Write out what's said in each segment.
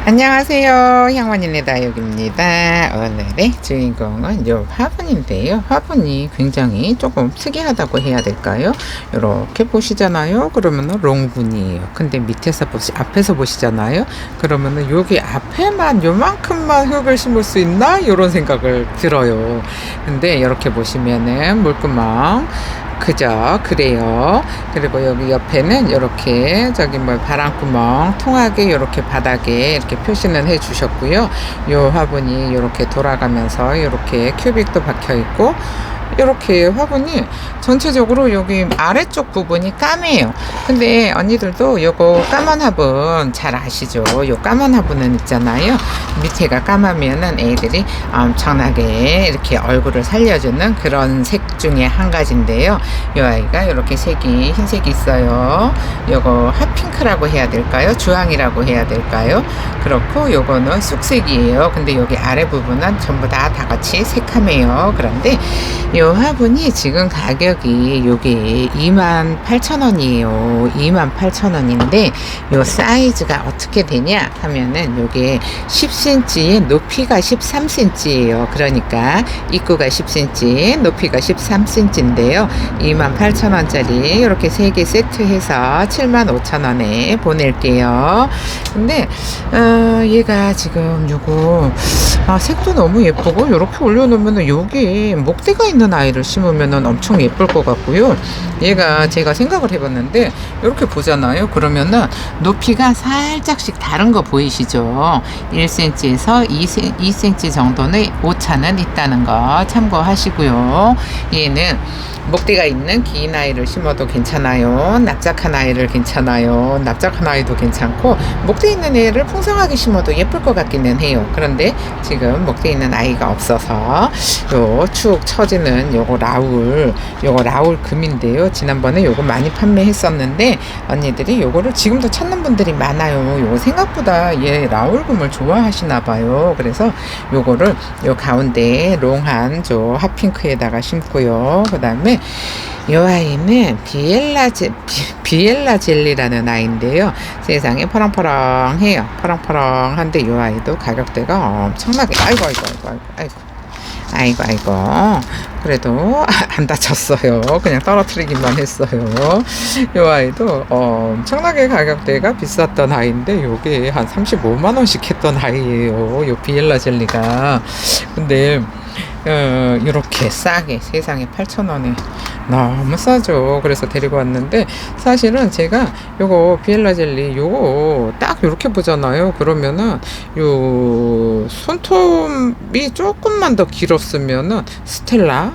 안녕하세요. 향원이네 다육입니다. 오늘의 주인공은 요 화분인데요. 화분이 굉장히 조금 특이하다고 해야 될까요? 이렇게 보시잖아요. 그러면은 롱분이에요. 근데 앞에서 보시잖아요. 그러면은 여기 앞에만 요만큼만 흙을 심을 수 있나? 이런 생각을 들어요. 근데 이렇게 보시면은 물구멍 그죠? 그래요. 그리고 여기 옆에는 이렇게 바람구멍 통하게 이렇게 바닥에 이렇게 표시는 해 주셨고요. 요 화분이 이렇게 돌아가면서 이렇게 큐빅도 박혀 있고, 이렇게 화분이 전체적으로 여기 아래쪽 부분이 까매요. 근데 언니들도 요거 까만 화분 잘 아시죠? 요 까만 화분은 있잖아요. 밑에가 까마면은 애들이 엄청나게 이렇게 얼굴을 살려주는 그런 색 중에 한 가지인데요. 요 아이가 이렇게 색이 흰색이 있어요. 요거 핫핑크라고 해야 될까요? 주황이라고 해야 될까요? 그렇고 요거는 쑥색이에요. 근데 여기 아래 부분은 전부 다 같이 새카매요. 그런데 요 화분이 지금 가격이 요게 28,000원이에요. 28,000원인데 요 사이즈가 어떻게 되냐 하면은 요게 10cm에 높이가 13cm예요. 그러니까 입구가 10cm, 높이가 13cm인데요. 28,000원짜리 이렇게 3개 세트해서 75,000원에 보낼게요. 근데 얘가 지금 요거 색도 너무 예쁘고, 이렇게 올려놓으면 여기 목대가 있는 아이를 심으면 엄청 예쁠 것 같고요. 얘가 제가 생각을 해봤는데 이렇게 보잖아요. 그러면은 높이가 살짝씩 다른 거 보이시죠? 1cm에서 2cm 정도의 오차는 있다는 거 참고하시고요. 얘는 목대가 있는 긴 아이를 심어도 괜찮아요. 납작한 아이를 괜찮아요. 납작한 아이도 괜찮고, 목대 있는 애를 풍성하게 심어도 예쁠 것 같기는 해요. 그런데 지금 목대 있는 아이가 없어서 요 축 처지는 요거 라울 금인데요. 지난번에 요거 많이 판매했었는데 언니들이 요거를 지금도 찾는 분들이 많아요. 요거 생각보다 얘 라울금을 좋아하시나 봐요. 그래서 요거를 요 가운데 롱한 저 핫핑크에다가 심고요. 그 다음에 이 아이는 비엘라 젤리라는 아이인데요. 세상에 파랑파랑해요. 파랑파랑한데 이 아이도 가격대가 엄청나게 아이고 그래도 안 다쳤어요. 그냥 떨어뜨리기만 했어요. 이 아이도 엄청나게 가격대가 비쌌던 아이인데 요게 한 35만 원씩 했던 아이예요. 요 비엘라 젤리가. 근데 이렇게 싸게 세상에 8,000원에 너무 싸죠. 그래서 데리고 왔는데, 사실은 제가 요거 비엘라 젤리 요거 딱 이렇게 보잖아요. 그러면은 요 손톱이 조금만 더 길었으면은 스텔라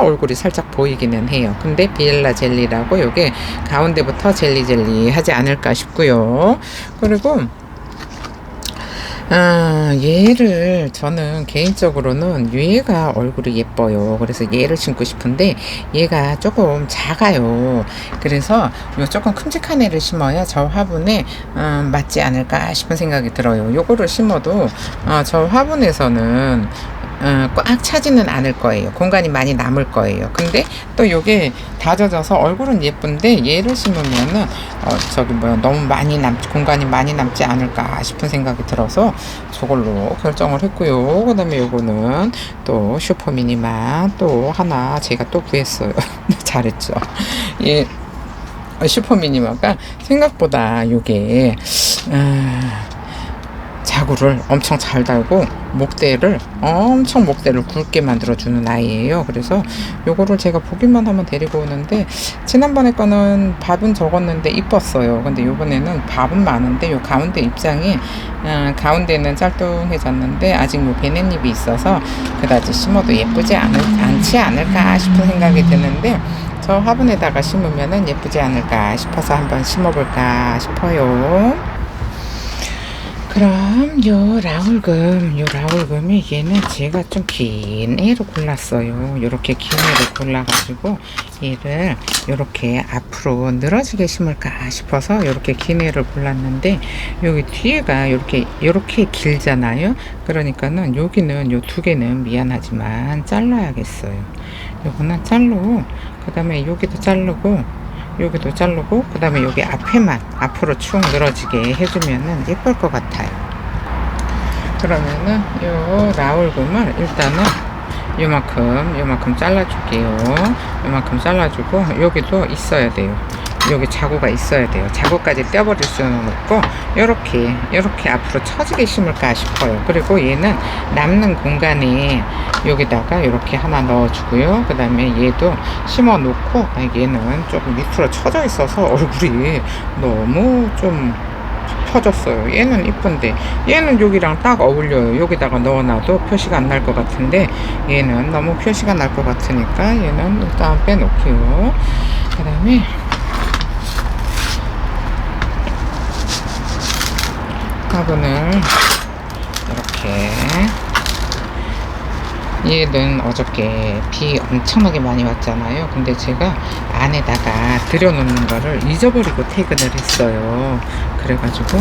얼굴이 살짝 보이기는 해요. 근데 비엘라 젤리라고 요게 가운데부터 젤리 하지 않을까 싶고요. 그리고 얘를 저는 개인적으로는 얘가 얼굴이 예뻐요. 그래서 얘를 심고 싶은데 얘가 조금 작아요. 그래서 요 조금 큼직한 애를 심어야 저 화분에 맞지 않을까 싶은 생각이 들어요. 요거를 심어도 저 화분에서는 꽉 차지는 않을 거예요. 공간이 많이 남을 거예요. 근데 또 요게 다져져서 얼굴은 예쁜데 얘를 심으면은 너무 공간이 많이 남지 않을까 싶은 생각이 들어서 저걸로 결정을 했고요. 그 다음에 요거는 또 슈퍼미니만 또 하나 제가 또 구했어요. 잘했죠. 예. 슈퍼미니마가 생각보다 요게 자구를 엄청 잘 달고 목대를 굵게 만들어주는 아이예요. 그래서 요거를 제가 보기만 하면 데리고 오는데, 지난번에 거는 밥은 적었는데 이뻤어요. 근데 요번에는 밥은 많은데 요 가운데 입장이 가운데는 짤뚱해졌는데 아직 요 베넷잎이 있어서 그다지 심어도 예쁘지 않지 않을까 싶은 생각이 드는데, 저 화분에다가 심으면은 예쁘지 않을까 싶어서 한번 심어볼까 싶어요. 그럼 요 라울금이 얘는 제가 좀 긴 애로 골랐어요. 요렇게 긴 애를 골라가지고 얘를 요렇게 앞으로 늘어지게 심을까 싶어서 요렇게 긴 애를 골랐는데, 여기 뒤에가 요렇게 길잖아요. 그러니까는 여기는 요 두 개는 미안하지만 잘라야겠어요. 요거는 자르고, 그 다음에 여기도 자르고 여기도 자르고, 그 다음에 여기 앞에만 앞으로 축 늘어지게 해주면은 예쁠 것 같아요. 그러면은 요 라울금을 일단은 요만큼 잘라줄게요. 요만큼 잘라주고 여기도 있어야 돼요. 여기 자구가 있어야 돼요. 자구까지 떼어버릴 수는 없고 요렇게 앞으로 처지게 심을까 싶어요. 그리고 얘는 남는 공간에 여기다가 이렇게 하나 넣어주고요. 그 다음에 얘도 심어 놓고, 얘는 조금 밑으로 처져 있어서 얼굴이 너무 좀 펴졌어요. 얘는 이쁜데 얘는 여기랑 딱 어울려요. 여기다가 넣어놔도 표시가 안 날 것 같은데 얘는 너무 표시가 날 것 같으니까 얘는 일단 빼놓고요. 그 다음에 화분을 이렇게, 얘는 어저께 비 엄청나게 많이 왔잖아요. 근데 제가 안에다가 들여놓는 거를 잊어버리고 퇴근을 했어요. 그래가지고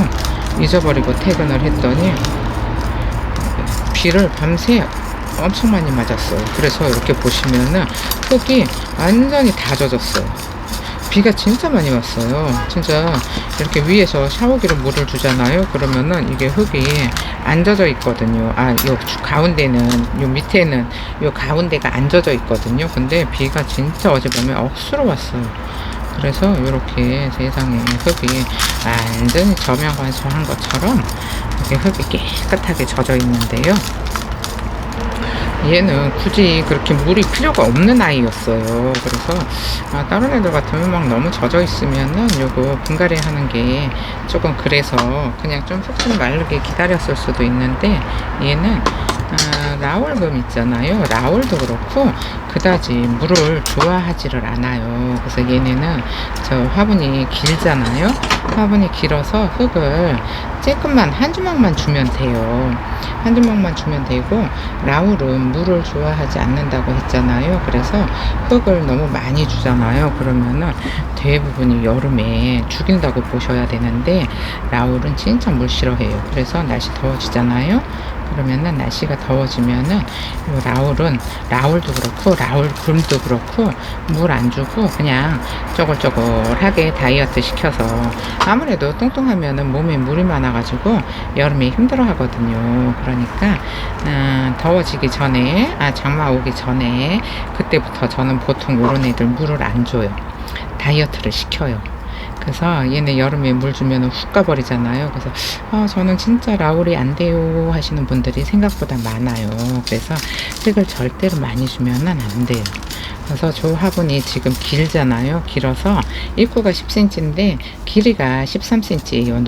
잊어버리고 퇴근을 했더니 비를 밤새 엄청 많이 맞았어요. 그래서 이렇게 보시면은 흙이 완전히 다 젖었어요. 비가 진짜 많이 왔어요. 진짜 이렇게 위에서 샤워기로 물을 주잖아요. 그러면은 이게 흙이 안 젖어 있거든요. 요 가운데는, 요 밑에는 요 가운데가 안 젖어 있거든요. 근데 비가 진짜 어젯밤에 억수로 왔어요. 그래서 이렇게 세상에 흙이 완전히 저명관수한 것처럼 이렇게 흙이 깨끗하게 젖어 있는데요. 얘는 굳이 그렇게 물이 필요가 없는 아이였어요. 그래서 다른 애들 같으면 막 너무 젖어 있으면은 요거 분갈이 하는 게 조금, 그래서 그냥 좀 푹 좀 마르게 기다렸을 수도 있는데, 얘는 라울금 있잖아요. 라울도 그렇고 그다지 물을 좋아하지를 않아요. 그래서 얘네는 저 화분이 길잖아요. 화분이 길어서 흙을 조금만, 한 주먹만 주면 돼요. 한 주먹만 주면 되고, 라울은 물을 좋아하지 않는다고 했잖아요. 그래서 흙을 너무 많이 주잖아요. 그러면은 대부분이 여름에 죽인다고 보셔야 되는데, 라울은 진짜 물 싫어해요. 그래서 날씨 더워지잖아요. 그러면은 날씨가 더워지면은 이 라울도 그렇고 라울금도 그렇고 물 안 주고 그냥 쪼글쪼글하게 다이어트 시켜서, 아무래도 뚱뚱하면은 몸에 물이 많아가지고 여름에 힘들어 하거든요. 그러니까 더워지기 전에, 장마 오기 전에, 그때부터 저는 보통 요런 애들 물을 안 줘요. 다이어트를 시켜요. 그래서 얘네 여름에 물 주면 훅 가버리잖아요. 그래서 저는 진짜 라울이 안 돼요 하시는 분들이 생각보다 많아요. 그래서 흙을 절대로 많이 주면은 안 돼요. 그래서 저 화분이 지금 길잖아요. 길어서 입구가 10cm인데 길이가 13cm예요.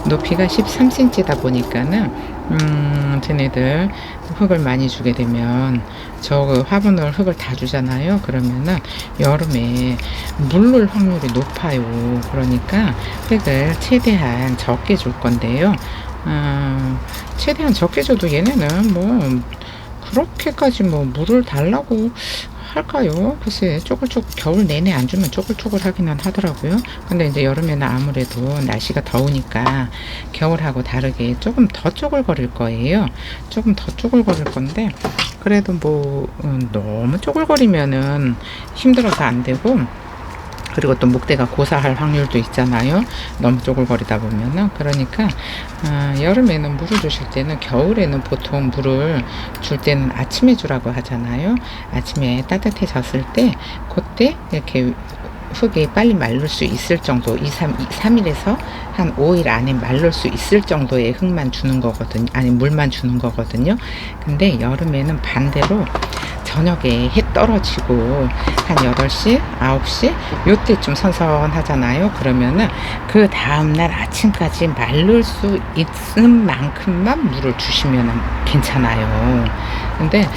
높이가 13cm다 보니까는 쟤네들 흙을 많이 주게 되면, 저 화분을 흙을 다 주잖아요. 그러면은 여름에 물을 확률이 높아요. 그러니까 흙을 최대한 적게 줄 건데요. 최대한 적게 줘도 얘네는 뭐 그렇게까지 뭐 물을 달라고 할까요? 글쎄, 쪼글쪼글, 겨울 내내 안 주면 쪼글쪼글 하기는 하더라고요. 근데 이제 여름에는 아무래도 날씨가 더우니까 겨울하고 다르게 조금 더 쪼글거릴 거예요. 조금 더 쪼글거릴 건데, 그래도 뭐 너무 쪼글거리면은 힘들어서 안 되고, 그리고 또 목대가 고사할 확률도 있잖아요. 너무 쪼글거리다 보면은. 그러니까 여름에는 물을 주실 때는, 겨울에는 보통 물을 줄 때는 아침에 주라고 하잖아요. 아침에 따뜻해졌을 때 그때 이렇게 흙이 빨리 마를 수 있을 정도, 3일에서 한 5일 안에 마를 수 있을 정도의 흙만 주는 거거든요. 아니, 물만 주는 거거든요. 근데 여름에는 반대로 저녁에 해 떨어지고 한 8시, 9시 요때쯤 선선하잖아요. 그러면은 그 다음날 아침까지 마를 수 있는 만큼만 물을 주시면 괜찮아요. 근데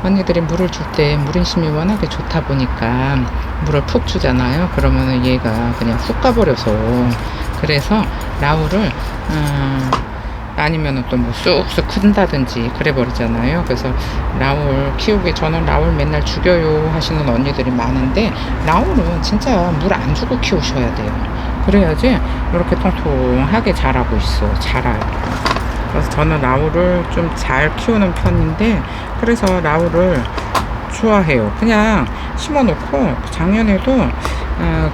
언니들이 물을 줄 때 물인심이 워낙에 좋다 보니까 물을 푹 주잖아요. 그러면은 얘가 그냥 훅 가버려서, 그래서 라울을 아니면은 또 뭐 쑥쑥 큰다든지 그래 버리잖아요. 그래서 라울 키우기, 저는 라울 맨날 죽여요 하시는 언니들이 많은데, 라울은 진짜 물 안 주고 키우셔야 돼요. 그래야지 이렇게 통통하게 자라고 자라요. 그래서 저는 라울을 좀 잘 키우는 편인데, 그래서 라울을 좋아해요. 그냥 심어 놓고, 작년에도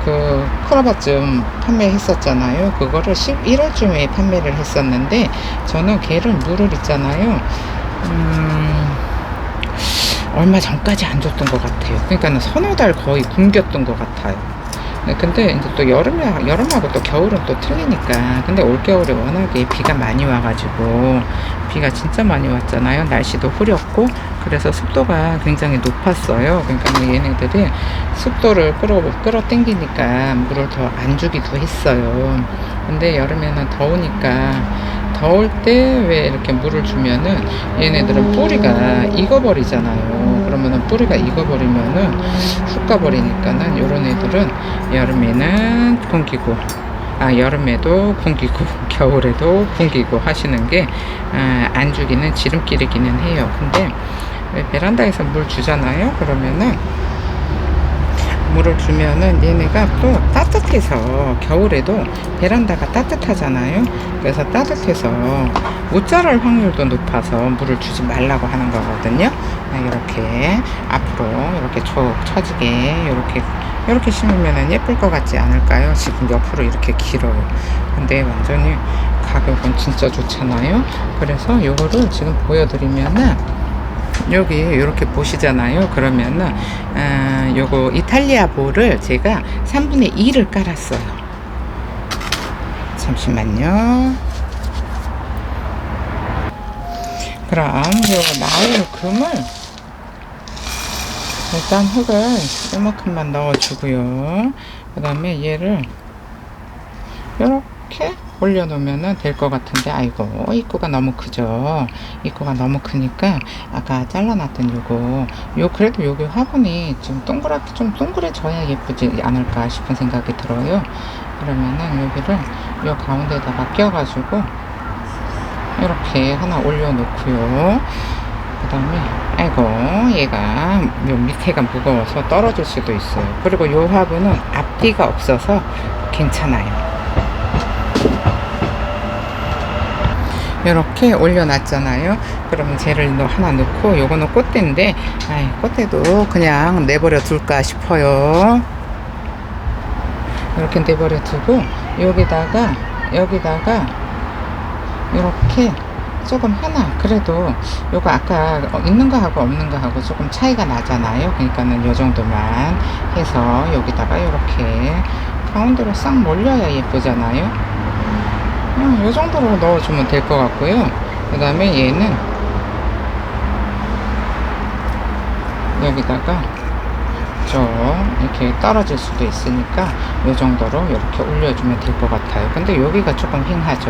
그 크라바쯤 판매했었잖아요. 그거를 11월쯤에 판매를 했었는데 저는 걔를 물을 있잖아요. 얼마 전까지 안 줬던 것 같아요. 그러니까 서너 달 거의 굶겼던 것 같아요. 네, 근데 이제 또 여름하고 또 겨울은 또 틀리니까. 근데 올겨울에 워낙에 비가 많이 와가지고, 비가 진짜 많이 왔잖아요. 날씨도 흐렸고, 그래서 습도가 굉장히 높았어요. 그러니까 뭐 얘네들이 습도를 끌어당기니까 물을 더 안 주기도 했어요. 근데 여름에는 더우니까, 더울 때 왜 이렇게 물을 주면은 얘네들은 뿌리가 익어버리잖아요. 그러면은 뿌리가 익어버리면은 훅 가버리니까는 요런 애들은 여름에는 굶기고, 여름에도 굶기고 겨울에도 굶기고 하시는 게 안주기는 지름길이기는 해요. 근데 베란다에서 물 주잖아요. 그러면은 물을 주면은 얘네가 또 따뜻해서, 겨울에도 베란다가 따뜻하잖아요. 그래서 따뜻해서 못 자랄 확률도 높아서 물을 주지 말라고 하는 거거든요. 이렇게 앞으로 이렇게 쭉 처지게 이렇게 심으면 예쁠 것 같지 않을까요? 지금 옆으로 이렇게 길어요. 근데 완전히 가격은 진짜 좋잖아요. 그래서 요거를 지금 보여드리면은, 여기 이렇게 보시잖아요. 그러면은 요거 이탈리아 볼을 제가 3분의 2를 깔았어요. 잠시만요. 그럼 요 나올 금을 일단 흙을 이만큼만 넣어주고요. 그 다음에 얘를 이렇게 올려놓으면 될 것 같은데, 아이고 입구가 너무 크죠. 입구가 너무 크니까 아까 잘라놨던 그래도 여기 화분이 좀 동그래져야 예쁘지 않을까 싶은 생각이 들어요. 그러면은 여기를 요 가운데다가 껴가지고 이렇게 하나 올려놓고요. 그 다음에 아이고 얘가 요 밑에가 무거워서 떨어질 수도 있어요. 그리고 요 화분은 앞뒤가 없어서 괜찮아요. 이렇게 올려놨잖아요. 그러면 쟤를 하나 넣고, 요거는 꽃대인데 꽃대도 그냥 내버려 둘까 싶어요. 이렇게 내버려 두고 여기다가 이렇게 조금 하나, 그래도 요거 아까 있는 거 하고 없는 거 하고 조금 차이가 나잖아요. 그러니까는 요 정도만 해서 여기다가 이렇게 가운데로 싹 몰려야 예쁘잖아요. 이 정도로 넣어주면 될 것 같고요. 그 다음에 얘는 여기다가 좀 이렇게 떨어질 수도 있으니까 이 정도로 이렇게 올려주면 될 것 같아요. 근데 여기가 조금 휑하죠.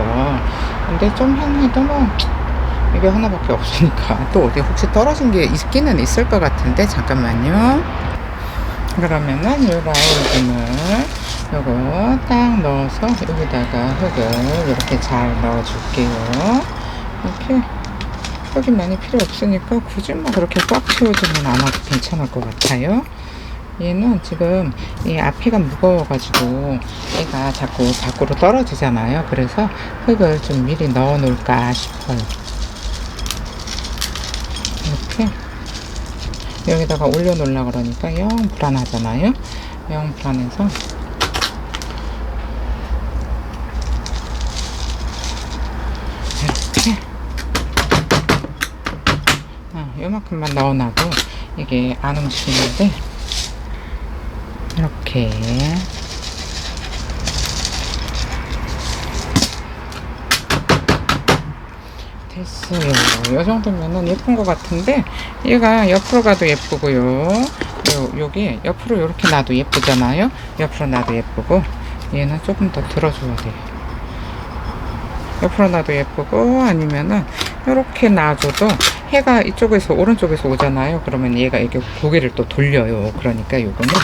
근데 좀 휑해도 뭐 이게 하나밖에 없으니까 또 어디 혹시 떨어진 게 있기는 있을 것 같은데, 잠깐만요. 그러면은 이 라울금을 요거 딱 넣어서 여기다가 흙을 이렇게 잘 넣어줄게요. 이렇게 흙이 많이 필요 없으니까 굳이 뭐 그렇게 꽉 채우지는 않아도 괜찮을 것 같아요. 얘는 지금 이 앞에가 무거워가지고 얘가 자꾸 밖으로 떨어지잖아요. 그래서 흙을 좀 미리 넣어 놓을까 싶어요. 이렇게 여기다가 올려 놓으려고 그러니까 영 불안하잖아요. 영 불안해서 이렇게 요만큼만 넣어놔도 이게 안 움직이는데, 이렇게 됐어요. 이 정도면은 예쁜 것 같은데, 얘가 옆으로 가도 예쁘고요. 여기 옆으로 이렇게 놔도 예쁘잖아요. 옆으로 놔도 예쁘고, 얘는 조금 더 들어줘야 돼요. 옆으로 놔도 예쁘고, 아니면은 이렇게 놔줘도 해가 이쪽에서 오른쪽에서 오잖아요. 그러면 얘가 이렇게 고개를 또 돌려요. 그러니까 요거는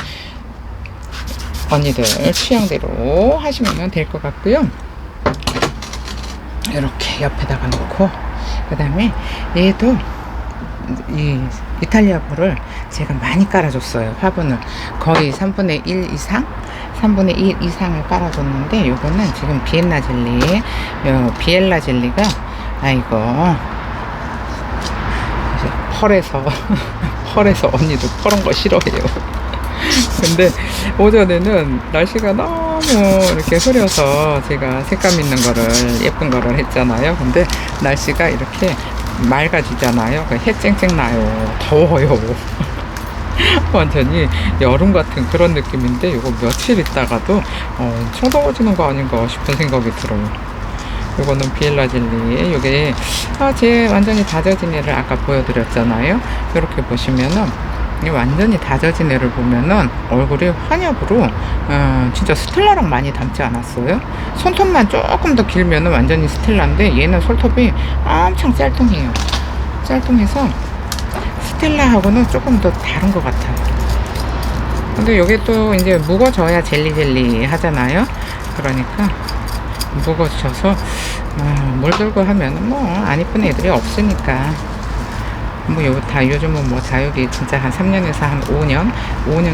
언니들 취향대로 하시면 될 것 같고요. 이렇게 옆에다가 놓고, 그 다음에 얘도 이 이탈리아 볼을 제가 많이 깔아줬어요. 화분을 거의 3분의 1 이상 3분의 1 이상을 깔아줬는데, 요거는 지금 비엘라 젤리가 아이고 펄에서 펄에서 언니도 퍼런 거 싫어해요. 근데 오전에는 날씨가 너무 이렇게 흐려서 제가 색감 있는 거를 예쁜 거를 했잖아요. 근데 날씨가 이렇게 맑아지잖아요. 해 쨍쨍 나요. 더워요. 완전히 여름 같은 그런 느낌인데 이거 며칠 있다가도 엄청 더워지는 거 아닌가 싶은 생각이 들어요. 이거는 비엘라 젤리. 이게 제 완전히 다져진 애를 아까 보여드렸잖아요. 이렇게 보시면은 이 완전히 다져진 애를 보면은 얼굴이 환엽으로 진짜 스텔라랑 많이 닮지 않았어요? 손톱만 조금 더 길면은 완전히 스텔라인데 얘는 손톱이 엄청 짤뚱해요. 짤뚱해서 스텔라하고는 조금 더 다른 것 같아요. 근데 이게 또 이제 묵어져야 젤리 하잖아요. 그러니까 묵어져서 물 들고 하면 뭐 안 이쁜 애들이 없으니까 뭐 요즘은 뭐 다육이 진짜 한 3년에서 한 5년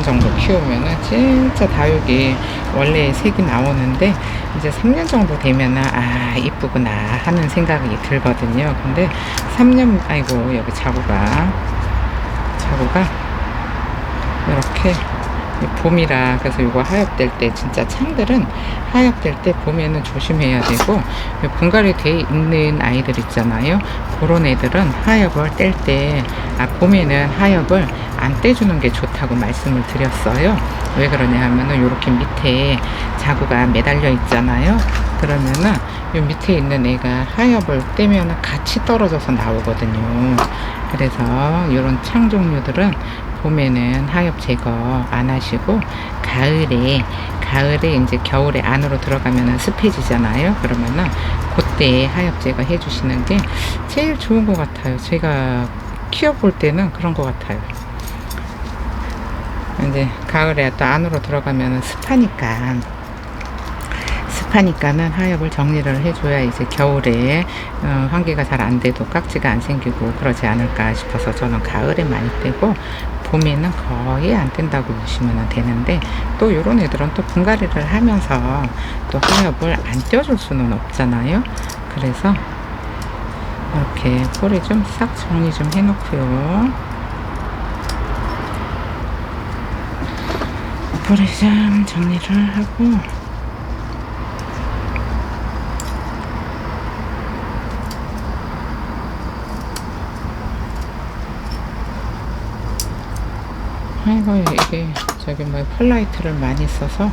정도 키우면은 진짜 다육이 원래 색이 나오는데 이제 3년 정도 되면은 이쁘구나 하는 생각이 들거든요. 근데 3년 아이고 여기 자구가 이렇게 봄이라 그래서 이거 하엽될 때 진짜 창들은 하엽될 때 봄에는 조심해야 되고 분갈이 돼 있는 아이들 있잖아요. 그런 애들은 하엽을 뗄 때 봄에는 하엽을 안 떼주는 게 좋다고 말씀을 드렸어요. 왜 그러냐 하면은 이렇게 밑에 자구가 매달려 있잖아요. 그러면은 이 밑에 있는 애가 하엽을 떼면은 같이 떨어져서 나오거든요. 그래서 이런 창 종류들은 봄에는 하엽 제거 안 하시고 가을에 이제 겨울에 안으로 들어가면은 습해지잖아요. 그러면은 그때 하엽 제거 해주시는 게 제일 좋은 것 같아요. 제가 키워볼 때는 그런 것 같아요. 이제 가을에 또 안으로 들어가면은 습하니까는 하엽을 정리를 해줘야 이제 겨울에 환기가 잘 안 돼도 깍지가 안 생기고 그러지 않을까 싶어서 저는 가을에 많이 떼고 봄에는 거의 안 뗀다고 보시면 되는데 또 이런 애들은 또 분갈이를 하면서 또 하엽을 안 떼줄 수는 없잖아요. 그래서 이렇게 뿌리 좀 싹 정리 좀 해놓고요. 뿌리 좀 정리를 하고 아이고 이게 저기 뭐 펄라이트를 많이 써서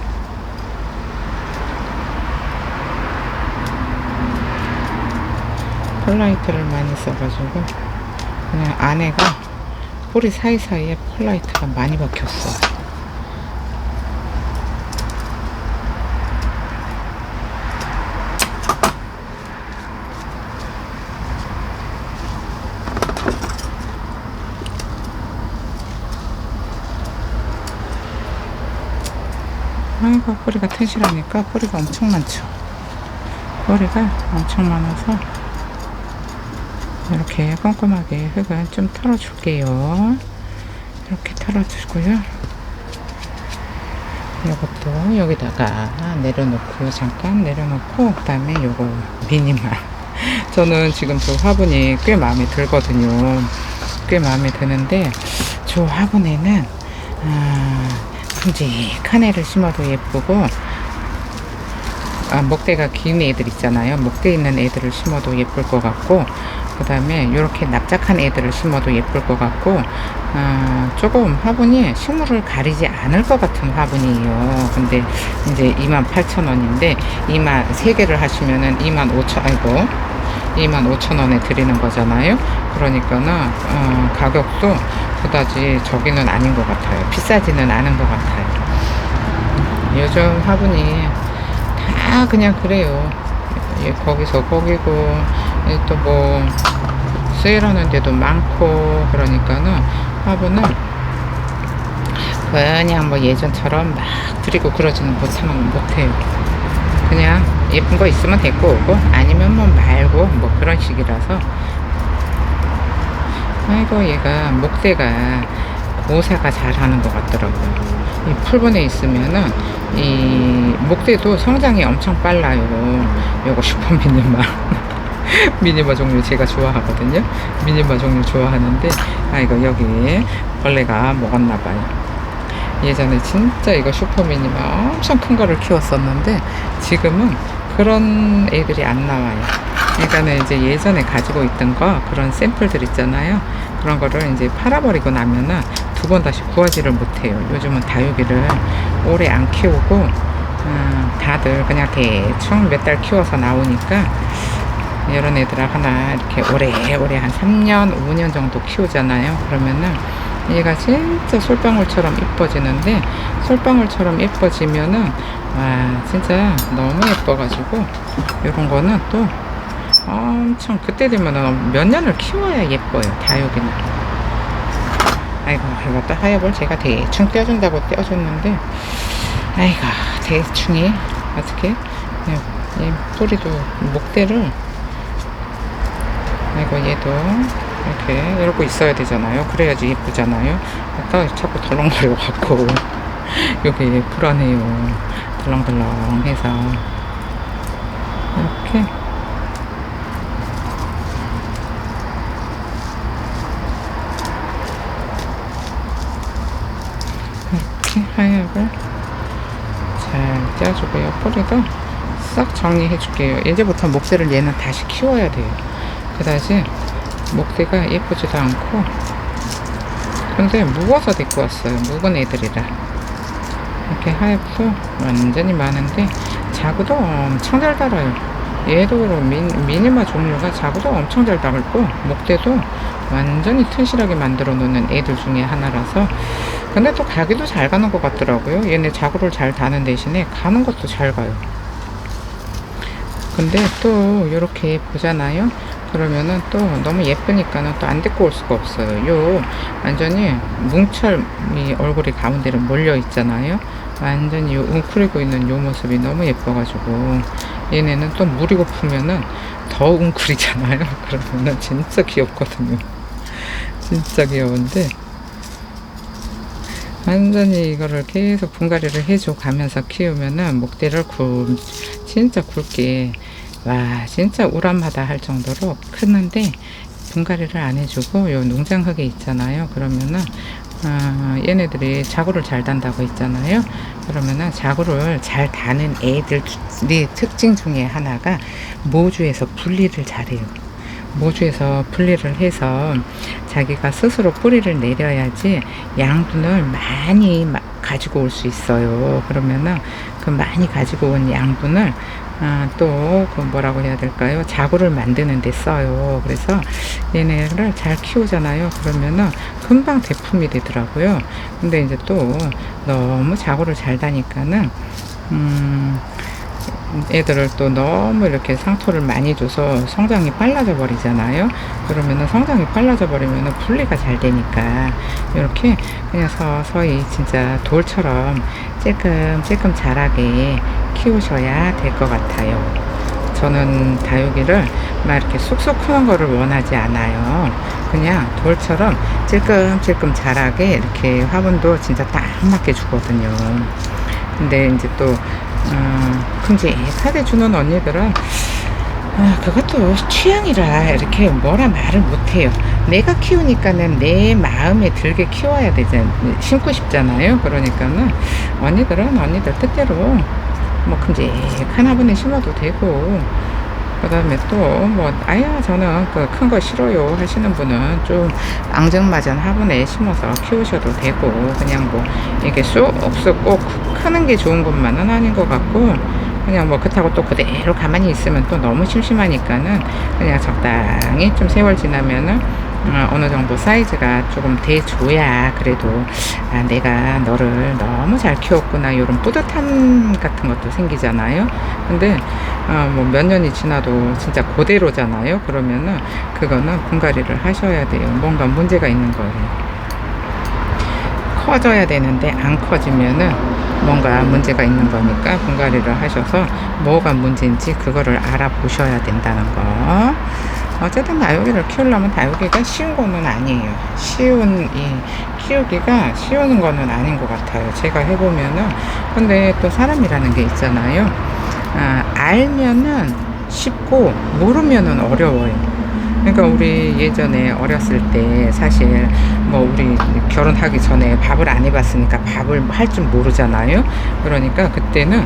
써가지고 그냥 안에가 뿌리 사이사이에 펄라이트가 많이 박혔어. 아이고 뿌리가 튼실하니까 뿌리가 엄청 많죠. 뿌리가 엄청 많아서 이렇게 꼼꼼하게 흙은 좀 털어줄게요. 이렇게 털어주고요. 이것도 여기다가 내려놓고 잠깐 내려놓고 그 다음에 요거 미니마 저는 지금 저 화분이 꽤 마음에 들거든요. 꽤 마음에 드는데 저 화분에는 큼직한 애를 심어도 예쁘고 목대가 긴 애들 있잖아요. 목대 있는 애들을 심어도 예쁠 것 같고 그 다음에 이렇게 납작한 애들을 심어도 예쁠 것 같고 조금 화분이 식물을 가리지 않을 것 같은 화분이에요. 근데 이제 28,000원인데 3개를 하시면은 25,000원에 드리는 거잖아요. 그러니까는 가격도 그다지 저기는 아닌 것 같아요. 비싸지는 않은 것 같아요. 요즘 화분이 다 그냥 그래요. 거기서 거기고 또 뭐 세일하는 데도 많고 그러니까는 화분은 그냥 뭐 예전처럼 막 드리고 그러지는 못해요. 그냥 예쁜 거 있으면 데리고 오고 아니면 뭐 말고 뭐 그런 식이라서 아이고 얘가 목대가 모사가 잘하는 것 같더라고요. 이 풀분에 있으면은 이 목대도 성장이 엄청 빨라요. 요거 슈퍼 미니마 미니마 종류 제가 좋아하거든요. 미니마 종류 좋아하는데 이거 여기 벌레가 먹었나봐요. 예전에 진짜 이거 슈퍼미니만 엄청 큰 거를 키웠었는데 지금은 그런 애들이 안 나와요. 그러니까는 이제 예전에 가지고 있던 거 그런 샘플들 있잖아요. 그런 거를 이제 팔아버리고 나면은 두 번 다시 구하지를 못해요. 요즘은 다육이를 오래 안 키우고 다들 그냥 대충 몇 달 키워서 나오니까 이런 애들을 하나 이렇게 오래오래 한 3년, 5년 정도 키우잖아요. 그러면은 얘가 진짜 솔방울처럼 이뻐지는데 솔방울처럼 예뻐지면은 와 진짜 너무 예뻐가지고 이런 거는 또 엄청 그때 되면은 몇 년을 키워야 예뻐요. 다육이는. 아이고 이것도 하여볼 제가 대충 떼어준다고 떼어줬는데 아이고 대충이 어떻게 이 뿌리도 목대를 아이고 얘도 이렇게 이러고 있어야 되잖아요. 그래야지 예쁘잖아요. 아까 자꾸 덜렁거려 갖고 여기 불안해요. 덜렁덜렁해서 이렇게 하얗을 잘 떼어주고요. 뿌리도 싹 정리해 줄게요. 이제부터 목대를 얘는 다시 키워야 돼요. 그다지 목대가 예쁘지도 않고 근데 묵어서 데리고 왔어요. 묵은 애들이라 이렇게 하얗고 완전히 많은데 자구도 엄청 잘 달아요. 얘도 그럼 미니마 종류가 자구도 엄청 잘 달고 목대도 완전히 튼실하게 만들어 놓는 애들 중에 하나라서 근데 또 가기도 잘 가는 것 같더라고요. 얘네 자구를 잘 다는 대신에 가는 것도 잘 가요. 근데 또 이렇게 보잖아요. 그러면은 또 너무 예쁘니까는 또 안 데리고 올 수가 없어요. 요 완전히 뭉철이 얼굴이 가운데로 몰려 있잖아요. 완전히 요 웅크리고 있는 요 모습이 너무 예뻐가지고 얘네는 또 물이 고프면은 더 웅크리잖아요. 그러면은 진짜 귀엽거든요. 진짜 귀여운데 완전히 이거를 계속 분갈이를 해줘 가면서 키우면은 목대를 진짜 굵게 와 진짜 우람하다 할 정도로 크는데 분갈이를 안 해주고 요 농장흙에 있잖아요. 그러면은 얘네들이 자구를 잘 단다고 했잖아요. 그러면은 자구를 잘 다는 애들의 특징 중에 하나가 모주에서 분리를 잘해요. 모주에서 분리를 해서 자기가 스스로 뿌리를 내려야지 양분을 많이 가지고 올 수 있어요. 그러면은 그 많이 가지고 온 양분을 또 그 뭐라고 해야 될까요? 자구를 만드는 데 써요. 그래서 얘네를 잘 키우잖아요. 그러면은 금방 대품이 되더라고요. 근데 이제 또 너무 자구를 잘 다니까는 애들을 또 너무 이렇게 상토를 많이 줘서 성장이 빨라져 버리잖아요. 그러면은 성장이 빨라져 버리면은 분리가 잘 되니까 이렇게 그냥 서서히 진짜 돌처럼 찔끔찔끔 자라게 키우셔야 될 것 같아요. 저는 다육이를 막 이렇게 쑥쑥 크는 거를 원하지 않아요. 그냥 돌처럼 찔끔찔끔 자라게 이렇게 화분도 진짜 딱 맞게 주거든요. 근데 이제 또 큼직하게 주는 언니들은 그것도 취향이라 이렇게 뭐라 말을 못해요. 내가 키우니까는 내 마음에 들게 키워야 되잖아요. 심고 싶잖아요. 그러니까는 언니들은 언니들 뜻대로 뭐 큼직한 화분에 심어도 되고 그 다음에 또 뭐 아야 저는 그 큰 거 싫어요 하시는 분은 좀 앙증맞은 화분에 심어서 키우셔도 되고 그냥 뭐 이게 쑥쑥 꼭 크는 게 좋은 것만은 아닌 것 같고 그냥 뭐 그렇다고 또 그대로 가만히 있으면 또 너무 심심하니까는 그냥 적당히 좀 세월 지나면은 어느 정도 사이즈가 조금 돼줘야 그래도 내가 너를 너무 잘 키웠구나 이런 뿌듯함 같은 것도 생기잖아요. 근데 뭐 몇 년이 지나도 진짜 그대로잖아요. 그러면은 그거는 분갈이를 하셔야 돼요. 뭔가 문제가 있는 거예요. 커져야 되는데 안 커지면은 뭔가 문제가 있는 거니까 분갈이를 하셔서 뭐가 문제인지 그거를 알아보셔야 된다는 거. 어쨌든 다육이를 키우려면 다육이가 쉬운 거는 아니에요. 키우기가 쉬운 거는 아닌 것 같아요. 제가 해보면은. 근데 또 사람이라는 게 있잖아요. 알면은 쉽고 모르면은 어려워요. 그러니까 우리 예전에 어렸을 때 사실 뭐 우리 결혼하기 전에 밥을 안 해봤으니까 밥을 할 줄 모르잖아요. 그러니까 그때는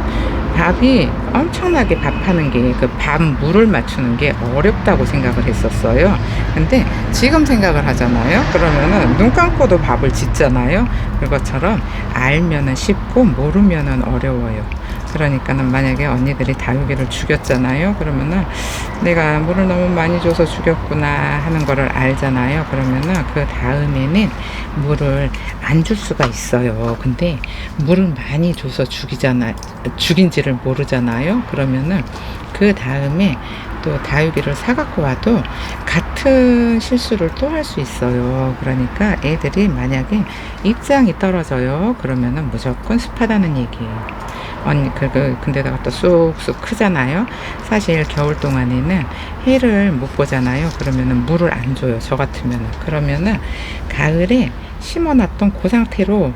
밥이 엄청나게 밥하는 게 그 밥 물을 맞추는 게 어렵다고 생각을 했었어요. 근데 지금 생각을 하잖아요. 그러면은 눈 감고도 밥을 짓잖아요. 그것처럼 알면은 쉽고 모르면은 어려워요. 그러니까는 만약에 언니들이 다육이를 죽였잖아요. 그러면은 내가 물을 너무 많이 줘서 죽였구나 하는 거를 알잖아요. 그러면은 그 다음에는 물을 안 줄 수가 있어요. 근데 물을 많이 줘서 죽인지를 모르잖아요. 그러면은 그 다음에 또 다육이를 사갖고 와도 같은 실수를 또 할 수 있어요. 그러니까 애들이 만약에 입장이 떨어져요. 그러면은 무조건 습하다는 얘기예요. 언니 근데다가 또 쑥쑥 크잖아요. 사실 겨울 동안에는 해를 못 보잖아요. 그러면은 물을 안 줘요. 저 같으면은. 그러면은 가을에 심어놨던 그 상태로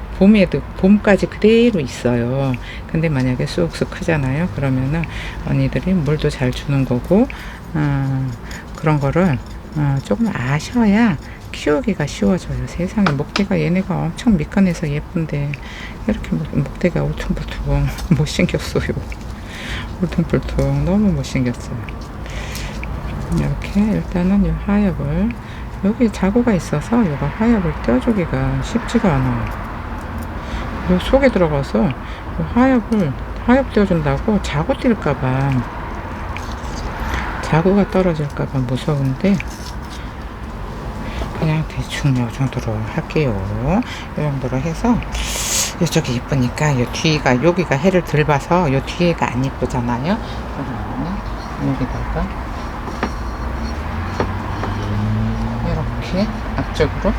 봄까지 그대로 있어요. 근데 만약에 쑥쑥 크잖아요. 그러면은 언니들이 물도 잘 주는 거고 그런 거를 조금 아셔야 키우기가 쉬워져요. 세상에 목대가 얘네가 엄청 미끈해서 예쁜데 이렇게 목대가 울퉁불퉁 못생겼어요. 울퉁불퉁 너무 못생겼어요. 이렇게 일단은 이 하엽을 여기 자구가 있어서 이거 하엽을 떼어주기가 쉽지가 않아요. 요 속에 들어가서 하엽 떼어준다고 자구 뛸까봐 자구가 떨어질까봐 무서운데 그냥 대충 요 정도로 할게요. 요 정도로 해서 이쪽이 이쁘니까 요 뒤가 여기가 해를 덜 봐서 요 뒤에가 안 이쁘잖아요. 그러면 여기다가 이렇게 앞쪽으로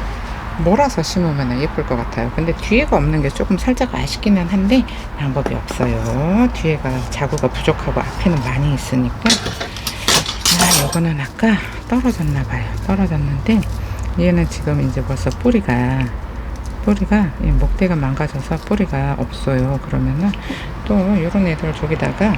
몰아서 심으면 예쁠 것 같아요. 근데 뒤에가 없는 게 조금 살짝 아쉽기는 한데 방법이 없어요. 뒤에가 자구가 부족하고 앞에는 많이 있으니까. 요거는 아까 떨어졌나 봐요. 떨어졌는데 얘는 지금 이제 벌써 뿌리가 목대가 망가져서 뿌리가 없어요. 그러면은 또 요런 애들 저기다가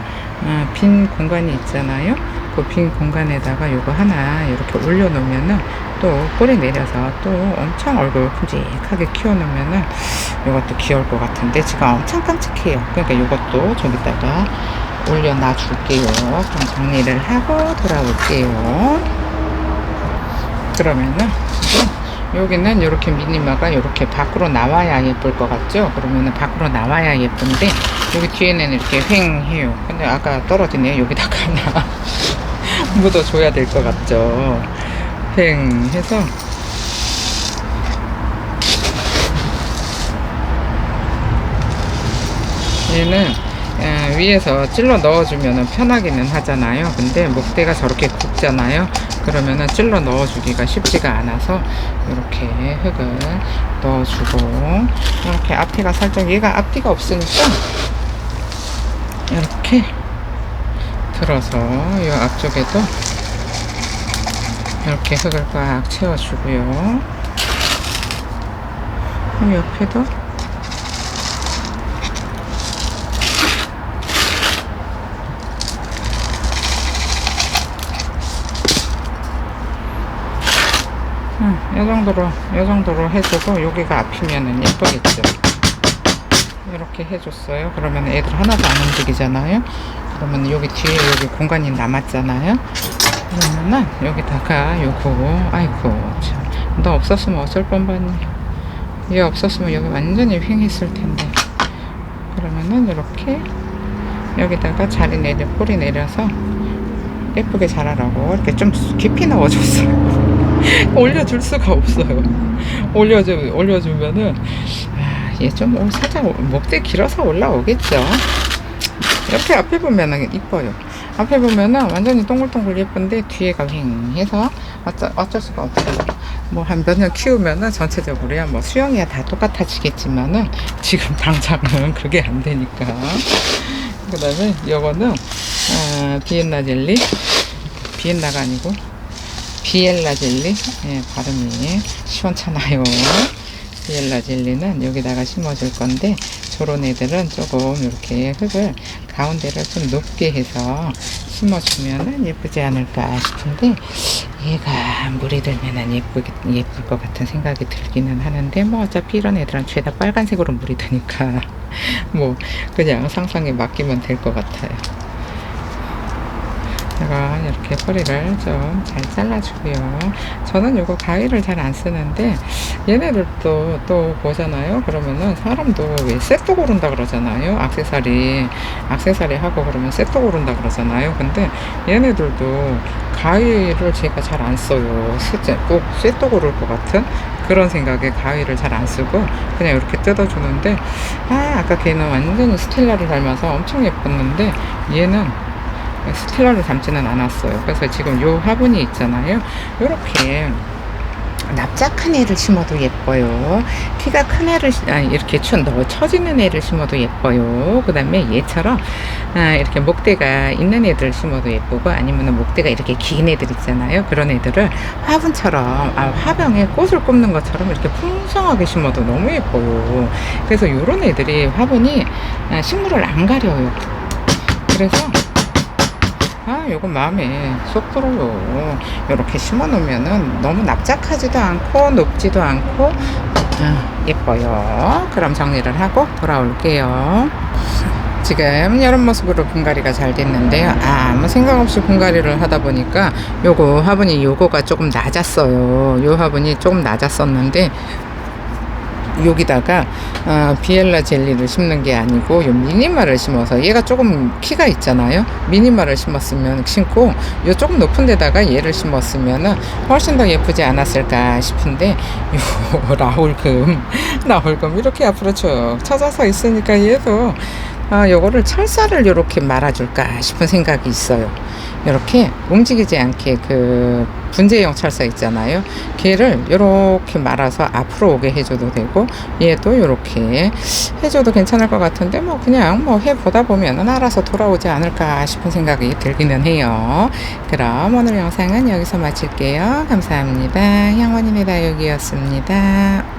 빈 공간이 있잖아요. 그 빈 공간에다가 요거 하나 이렇게 올려 놓으면은 또 뿌리 내려서 또 엄청 얼굴 큼직하게 키워 놓으면은 요것도 귀여울 것 같은데 지금 엄청 깜찍해요. 그러니까 요것도 저기다가 올려 놔 줄게요. 그럼 정리를 하고 돌아올게요. 그러면은 여기는 이렇게 미니마가 이렇게 밖으로 나와야 예쁠 것 같죠? 그러면은 밖으로 나와야 예쁜데 여기 뒤에는 이렇게 휑 해요. 근데 아까 떨어지네. 여기다가 하나 묻어줘야 될 것 같죠? 휑 해서 얘는 위에서 찔러 넣어주면 편하기는 하잖아요. 근데 목대가 저렇게 굵잖아요. 그러면은 찔러 넣어주기가 쉽지가 않아서 이렇게 흙을 넣어주고 이렇게 앞에가 살짝 얘가 앞뒤가 없으니까 이렇게 들어서 이 앞쪽에도 이렇게 흙을 꽉 채워주고요. 옆에도 이 정도로 해주고 여기가 앞이면은 예쁘겠죠. 이렇게 해줬어요. 그러면 애들 하나도 안 움직이잖아요. 그러면 여기 뒤에 여기 공간이 남았잖아요. 그러면은 여기다가 요거 아이고 참 너 없었으면 어쩔 뻔봤니. 얘 없었으면 여기 완전히 휑했을 텐데. 그러면은 이렇게 여기다가 뿌리 내려서 예쁘게 자라라고 이렇게 좀 깊이 넣어줬어요. 올려줄 수가 없어요. 올려주면은 얘 좀 살짝 목대 길어서 올라오겠죠. 이렇게 앞에 보면은 이뻐요. 앞에 보면은 완전히 동글동글 예쁜데 뒤에가 휑해서 어쩔 수가 없어요. 뭐 한 몇 년 키우면은 전체적으로야 뭐 수영이야 다 똑같아지겠지만은 지금 당장은 그게 안 되니까. 그 다음에 요거는 비엔나가 아니고 비엘라 젤리. 예, 발음이 시원찮아요. 비엘라 젤리는 여기다가 심어줄 건데 저런 애들은 조금 이렇게 흙을 가운데를 좀 높게 해서 심어주면은 예쁘지 않을까 싶은데, 얘가 물이 들면은 예쁠 것 같은 생각이 들기는 하는데, 뭐 어차피 이런 애들은 죄다 빨간색으로 물이 드니까 뭐 그냥 상상에 맡기면 될 것 같아요. 제가 이렇게 뿌리를 좀 잘 잘라주고요. 저는 요거 가위를 잘 안 쓰는데, 얘네들도 또 보잖아요. 그러면은 사람도 왜 셋도 고른다 그러잖아요. 액세서리 하고 그러면 셋도 고른다 그러잖아요. 근데 얘네들도 가위를 제가 잘 안 써요. 꼭 셋도 고를 것 같은 그런 생각에 가위를 잘 안 쓰고 그냥 이렇게 뜯어주는데, 아까 걔는 완전히 스텔라를 닮아서 엄청 예뻤는데, 얘는 스텔라를 닮지는 않았어요. 그래서 지금 요 화분이 있잖아요. 요렇게 납작한 애를 심어도 예뻐요. 키가 큰 애를 이렇게 처지는 애를 심어도 예뻐요. 그 다음에 얘처럼 이렇게 목대가 있는 애들 심어도 예쁘고, 아니면 목대가 이렇게 긴 애들 있잖아요. 그런 애들을 화분처럼 화병에 꽃을 꼽는 것처럼 이렇게 풍성하게 심어도 너무 예뻐요. 그래서 요런 애들이 화분이 식물을 안 가려요. 그래서 요거 마음에 쏙 들어요. 요렇게 심어 놓으면은 너무 납작하지도 않고 높지도 않고 예뻐요. 그럼 정리를 하고 돌아올게요. 지금 이런 모습으로 분갈이가 잘 됐는데요. 아무 생각 없이 분갈이를 하다 보니까 요거 화분이 요거가 조금 낮았어요. 요 화분이 조금 낮았었는데, 여기다가 비엘라 젤리를 심는 게 아니고 요 미니마를 심어서, 얘가 조금 키가 있잖아요. 미니마를 심고 요 조금 높은 데다가 얘를 심었으면은 훨씬 더 예쁘지 않았을까 싶은데, 요 라울금 이렇게 앞으로 쭉 쳐져서 있으니까 얘도 요거를 철사를 요렇게 말아줄까 싶은 생각이 있어요. 이렇게 움직이지 않게 그 분재형 철사 있잖아요. 걔를 요렇게 말아서 앞으로 오게 해줘도 되고, 얘도 요렇게 해줘도 괜찮을 것 같은데, 뭐 그냥 뭐 해보다 보면은 알아서 돌아오지 않을까 싶은 생각이 들기는 해요. 그럼 오늘 영상은 여기서 마칠게요. 감사합니다. 향원인의 다육이었습니다.